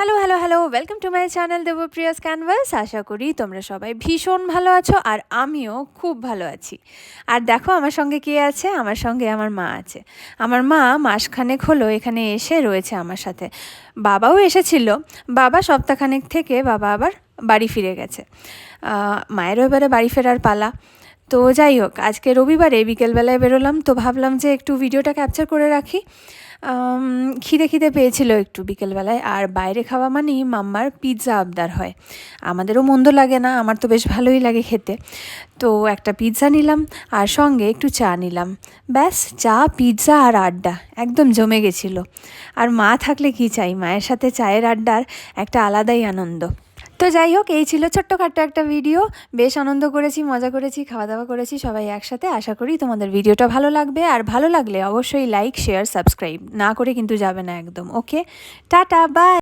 Hello hello hello welcome to my channel Debpriya's canvas. আশা করি তোমরা সবাই ভীষণ ভালো আছো আর আমিও খুব ভালো আছি। আর দেখো আমার সঙ্গে কে আছে, আমার সঙ্গে আমার মা আছে। আমার মা মাসখানেক হলো এখানে এসে রয়েছে আমার সাথে। বাবাও এসেছিল, বাবা সপ্তাহখানেক থেকে বাবা আবার বাড়ি ফিরে গেছে। মায়েরও এবারে বাড়ি ফেরার পালা। তো যাই হোক, আজকে রবিবারে বিকেলবেলায় বেরোলাম, তো ভাবলাম যে একটু ভিডিওটা ক্যাপচার করে রাখি। খিদে খিদে পেয়েছিল একটু বিকেলবেলায়, আর বাইরে খাওয়া মানেই মাম্মার পিৎজা আবদার হয়। আমাদেরও মন্দ লাগে না, আমার তো বেশ ভালোই লাগে খেতে। তো একটা পিৎজা নিলাম আর সঙ্গে একটু চা নিলাম। ব্যাস, চা পিৎজা আর আড্ডা একদম জমে গেছিলো। আর মা থাকলে কি চাই, মায়ের সাথে চায়ের আড্ডার একটা আলাদাই আনন্দ। তো যাই হোক, এই ছিল ছোট্টখাট্ট একটা ভিডিও। বেশ আনন্দ করেছি, মজা করেছি, খাওয়া দাওয়া করেছি সবাই একসাথে। আশা করি তোমাদের ভিডিওটা ভালো লাগবে, আর ভালো লাগলে অবশ্যই লাইক শেয়ার সাবস্ক্রাইব না করে কিন্তু যাবে না একদম। ওকে, টাটা, বাই।